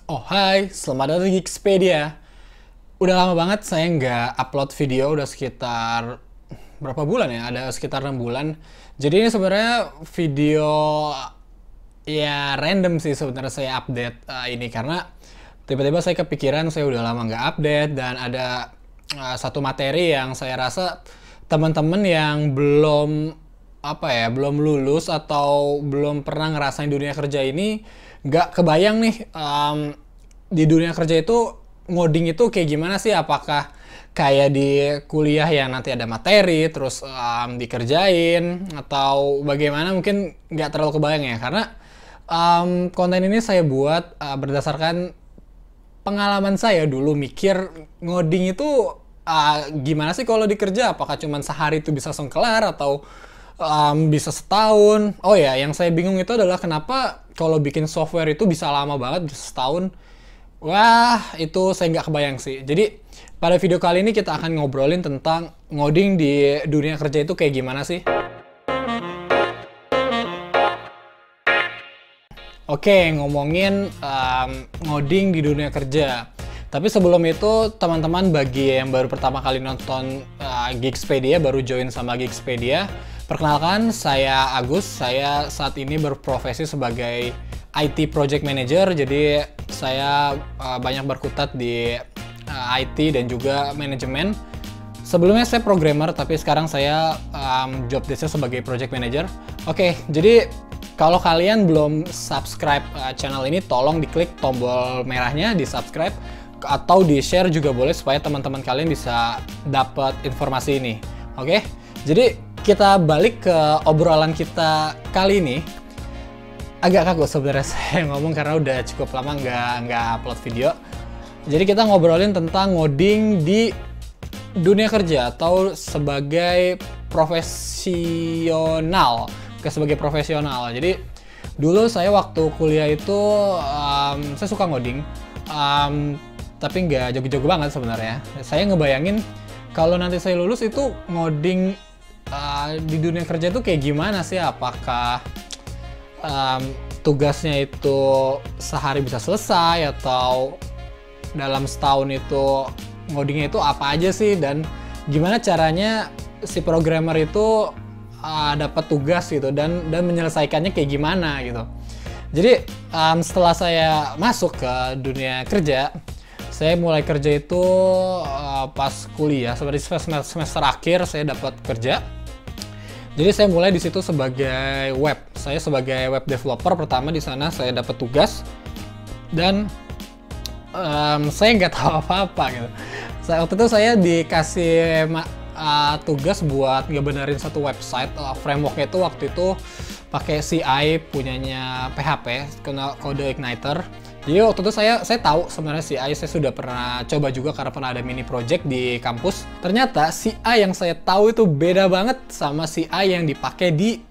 Oh hai, selamat datang di Geekspedia. Udah lama banget saya nggak upload video, udah sekitar berapa bulan ya? Ada sekitar 6 bulan. Jadi ini sebenarnya video ya random sih sebenarnya saya update ini karena tiba-tiba saya kepikiran saya udah lama nggak update dan ada satu materi yang saya rasa teman-teman yang belum lulus atau belum pernah ngerasain dunia kerja ini nggak kebayang nih di dunia kerja itu ngoding itu kayak gimana sih? Apakah kayak di kuliah yang nanti ada materi terus dikerjain atau bagaimana? Mungkin nggak terlalu kebayang ya karena konten ini saya buat berdasarkan pengalaman saya dulu mikir ngoding itu gimana sih kalau dikerja? Apakah cuma sehari itu bisa langsung kelar atau bisa setahun? Oh ya, yang saya bingung itu adalah kenapa kalau bikin software itu bisa lama banget, bisa setahun. Wah, itu saya nggak kebayang sih. Jadi, pada video kali ini kita akan ngobrolin tentang ngoding di dunia kerja itu kayak gimana sih. Oke, ngomongin ngoding di dunia kerja. Tapi sebelum itu, teman-teman bagi yang baru pertama kali nonton Geekspedia, baru join sama Geekspedia, perkenalkan, saya Agus. Saya saat ini berprofesi sebagai IT Project Manager. Jadi, saya banyak berkutat di IT dan juga manajemen. Sebelumnya saya programmer, tapi sekarang saya job desk sebagai Project Manager. Oke, jadi kalau kalian belum subscribe channel ini, tolong diklik tombol merahnya, di subscribe, atau di share juga boleh supaya teman-teman kalian bisa dapat informasi ini. Oke, jadi kita balik ke obrolan kita kali ini. Agak kaku sebenarnya saya ngomong karena udah cukup lama nggak upload video. Jadi kita ngobrolin tentang ngoding di dunia kerja atau sebagai profesional. Jadi dulu saya waktu kuliah itu saya suka ngoding, tapi nggak jago-jago banget sebenarnya. Saya ngebayangin kalau nanti saya lulus itu ngoding di dunia kerja itu kayak gimana sih? Apakah tugasnya itu sehari bisa selesai atau dalam setahun itu ngodingnya itu apa aja sih, dan gimana caranya si programmer itu dapat tugas gitu dan menyelesaikannya kayak gimana gitu. Jadi setelah saya masuk ke dunia kerja, saya mulai kerja itu pas kuliah, seperti semester akhir saya dapat kerja. Jadi saya mulai di situ sebagai web. Saya sebagai web developer pertama di sana saya dapat tugas dan saya nggak tahu apa-apa gitu. Waktu itu saya dikasih tugas buat ngebenerin satu website. Frameworknya itu waktu itu pakai CI punyanya PHP, kode igniter. Jadi waktu itu saya tahu sebenarnya CI, saya sudah pernah coba juga karena pernah ada mini project di kampus. Ternyata CI yang saya tahu itu beda banget sama CI yang dipakai di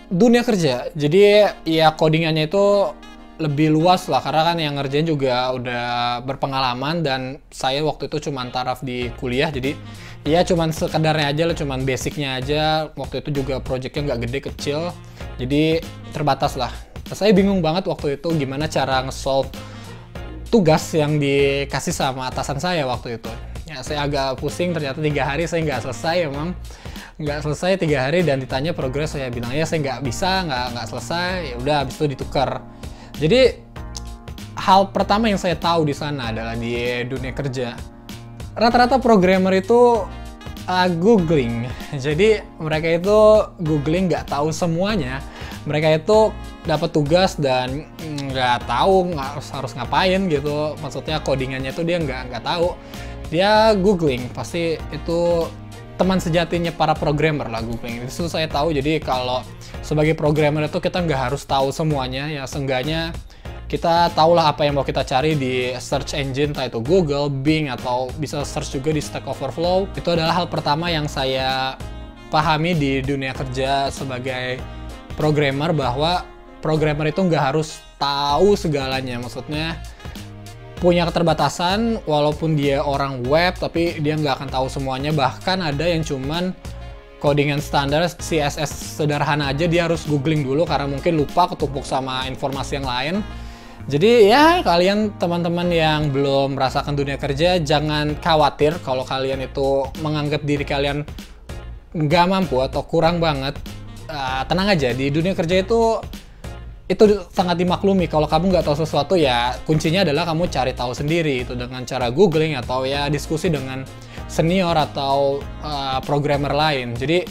dunia kerja. Jadi ya codingannya itu lebih luas lah karena kan yang ngerjain juga udah berpengalaman dan saya waktu itu cuma taraf di kuliah, jadi ya cuman sekedarnya aja lah, cuman basicnya aja. Waktu itu juga projectnya nggak gede, kecil, jadi terbatas lah. Saya bingung banget waktu itu gimana cara nge-solve tugas yang dikasih sama atasan saya waktu itu. Ya saya agak pusing, ternyata 3 hari saya nggak selesai, emang nggak selesai 3 hari, dan ditanya progres saya bilang ya saya nggak bisa, nggak selesai. Ya udah, habis itu ditukar. Jadi hal pertama yang saya tahu di sana adalah di dunia kerja, rata-rata programmer itu googling. Jadi mereka itu googling, nggak tahu semuanya. Mereka itu dapat tugas dan nggak tahu harus ngapain gitu. Maksudnya codingannya itu dia nggak tahu. Dia googling, pasti itu teman sejatinya para programmer lah googling. Itu saya tahu. Jadi kalau sebagai programmer itu kita nggak harus tahu semuanya, ya seenggaknya kita tahulah apa yang mau kita cari di search engine, entah itu Google, Bing, atau bisa search juga di Stack Overflow. Itu adalah hal pertama yang saya pahami di dunia kerja sebagai programmer, bahwa programmer itu nggak harus tahu segalanya. Maksudnya punya keterbatasan, walaupun dia orang web, tapi dia nggak akan tahu semuanya. Bahkan ada yang cuman codingan standar CSS sederhana aja dia harus googling dulu karena mungkin lupa ketumpuk sama informasi yang lain. Jadi ya kalian teman-teman yang belum merasakan dunia kerja, jangan khawatir kalau kalian itu menganggap diri kalian nggak mampu atau kurang banget. Tenang aja, di dunia kerja itu sangat dimaklumi. Kalau kamu nggak tahu sesuatu, ya kuncinya adalah kamu cari tahu sendiri, itu dengan cara googling atau ya diskusi dengan senior atau programmer lain. Jadi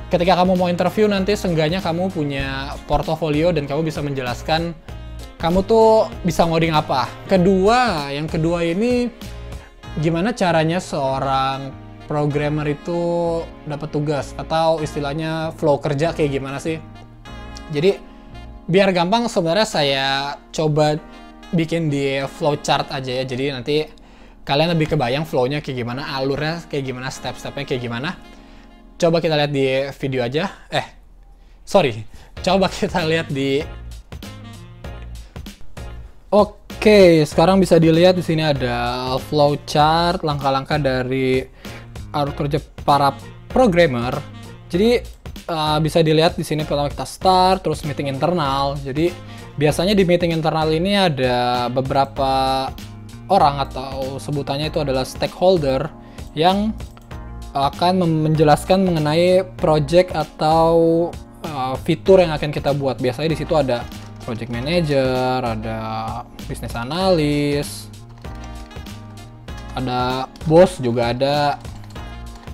ketika kamu mau interview nanti, seenggaknya kamu punya portofolio dan kamu bisa menjelaskan kamu tuh bisa ngoding apa. Yang kedua ini, gimana caranya seorang programmer itu dapat tugas, atau istilahnya flow kerja kayak gimana sih. Jadi biar gampang sebenarnya saya coba bikin di flowchart aja ya. Jadi nanti kalian lebih kebayang flow-nya kayak gimana, alurnya kayak gimana, step-stepnya kayak gimana. Coba kita lihat di video aja. Coba kita lihat di... Oke, sekarang bisa dilihat di sini ada flowchart, langkah-langkah dari alur kerja para programmer. Jadi bisa dilihat di sini pertama kita start, terus meeting internal. Jadi biasanya di meeting internal ini ada beberapa orang atau sebutannya itu adalah stakeholder yang akan menjelaskan mengenai project atau fitur yang akan kita buat. Biasanya di situ ada project manager, ada business analyst, ada bos juga ada.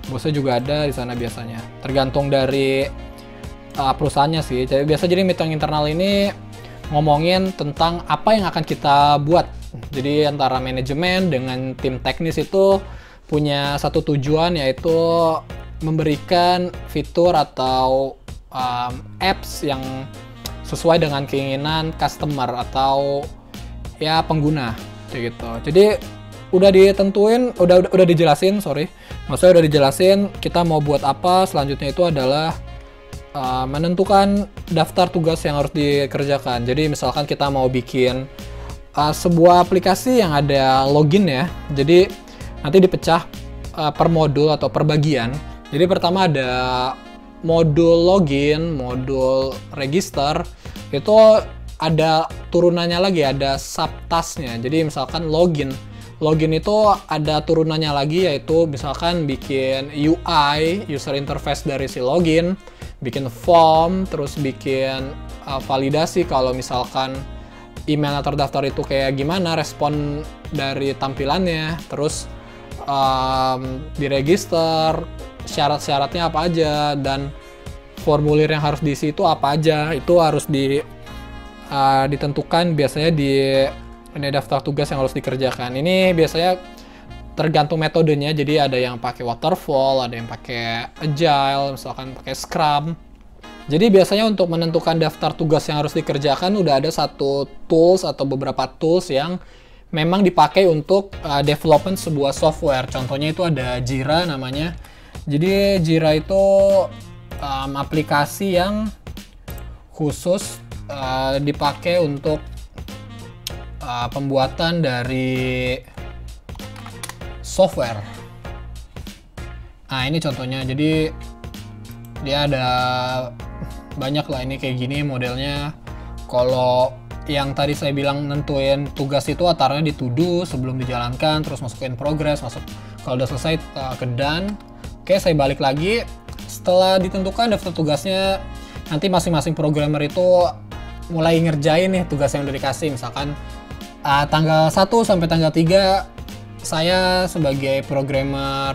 Bosnya juga ada di sana biasanya. Tergantung dari perusahaannya sih. Jadi jadi meeting internal ini ngomongin tentang apa yang akan kita buat. Jadi antara manajemen dengan tim teknis itu punya satu tujuan, yaitu memberikan fitur atau apps yang sesuai dengan keinginan customer atau ya pengguna kayak gitu. Jadi udah ditentuin, udah dijelasin, maksudnya udah dijelasin kita mau buat apa. Selanjutnya itu adalah menentukan daftar tugas yang harus dikerjakan. Jadi misalkan kita mau bikin sebuah aplikasi yang ada login ya. Jadi nanti dipecah per modul atau per bagian. Jadi pertama ada modul login, modul register, itu ada turunannya lagi, ada subtasknya. Jadi misalkan login itu ada turunannya lagi, yaitu misalkan bikin UI, user interface dari si login, bikin form, terus bikin validasi kalau misalkan email terdaftar itu kayak gimana respon dari tampilannya, terus diregister, syarat-syaratnya apa aja, dan formulir yang harus diisi itu apa aja. Itu harus ditentukan biasanya di ini daftar tugas yang harus dikerjakan. Ini biasanya tergantung metodenya. Jadi ada yang pakai waterfall, ada yang pakai agile, misalkan pakai scrum. Jadi biasanya untuk menentukan daftar tugas yang harus dikerjakan udah ada satu tools atau beberapa tools yang memang dipakai untuk development sebuah software. Contohnya itu ada Jira namanya. Jadi Jira itu aplikasi yang khusus dipakai untuk pembuatan dari software. Nah ini contohnya. Jadi dia ada banyak lah, ini kayak gini modelnya. Kalau yang tadi saya bilang nentuin tugas itu taruhnya di to do sebelum dijalankan, terus masukin progress, kalau udah selesai ke done. Oke, saya balik lagi. Setelah ditentukan daftar tugasnya, nanti masing-masing programmer itu mulai ngerjain nih tugas yang udah dikasih. Misalkan tanggal 1 sampai tanggal 3 saya sebagai programmer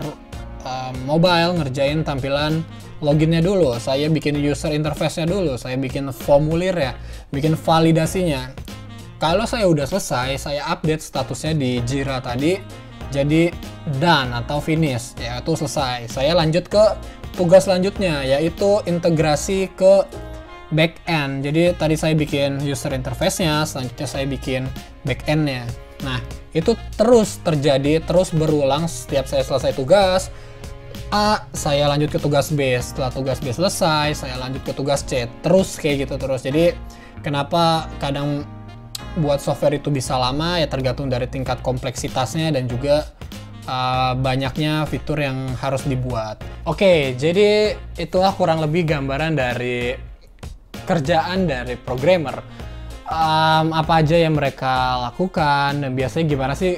mobile ngerjain tampilan loginnya dulu, saya bikin user interface-nya dulu, saya bikin formulir ya, bikin validasinya. Kalau saya udah selesai, saya update statusnya di Jira tadi jadi done atau finish, yaitu selesai. Saya lanjut ke tugas selanjutnya, yaitu integrasi ke back-end. Jadi tadi saya bikin user interface-nya, selanjutnya saya bikin back-end-nya. Nah, itu terus terjadi, terus berulang. Setiap saya selesai tugas A, saya lanjut ke tugas B. Setelah tugas B selesai, saya lanjut ke tugas C. Terus kayak gitu terus. Jadi kenapa kadang buat software itu bisa lama, ya tergantung dari tingkat kompleksitasnya dan juga banyaknya fitur yang harus dibuat. Oke, jadi itulah kurang lebih gambaran dari kerjaan dari programmer. apa aja yang mereka lakukan, dan biasanya gimana sih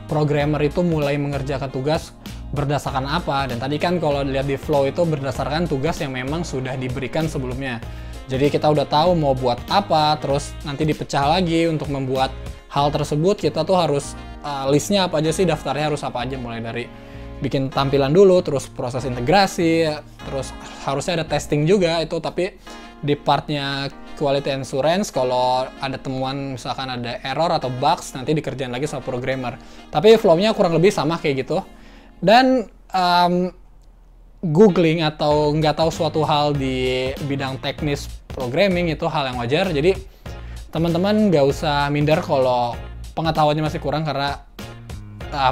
programmer itu mulai mengerjakan tugas berdasarkan apa. Dan tadi kan kalau dilihat di flow itu berdasarkan tugas yang memang sudah diberikan sebelumnya. Jadi kita udah tahu mau buat apa, terus nanti dipecah lagi untuk membuat hal tersebut. Kita tuh harus listnya apa aja sih, daftarnya harus apa aja, mulai dari bikin tampilan dulu, terus proses integrasi, terus harusnya ada testing juga itu. Tapi di partnya quality assurance, kalau ada temuan misalkan ada error atau bugs, nanti dikerjain lagi sama programmer. Tapi flow-nya kurang lebih sama kayak gitu. Dan googling atau nggak tahu suatu hal di bidang teknis programming itu hal yang wajar. Jadi teman-teman nggak usah minder kalau pengetahuannya masih kurang, karena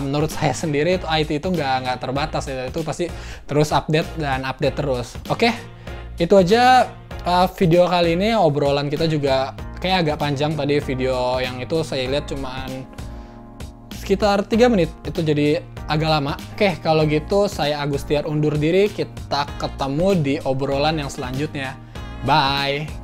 menurut saya sendiri itu IT itu nggak terbatas ya. Itu pasti terus update dan update terus. Oke, itu aja video kali ini. Obrolan kita juga kayak agak panjang tadi, video yang itu saya lihat cuman sekitar 3 menit, itu jadi agak lama. Oke, kalau gitu saya Agustiar undur diri. Kita ketemu di obrolan yang selanjutnya. Bye!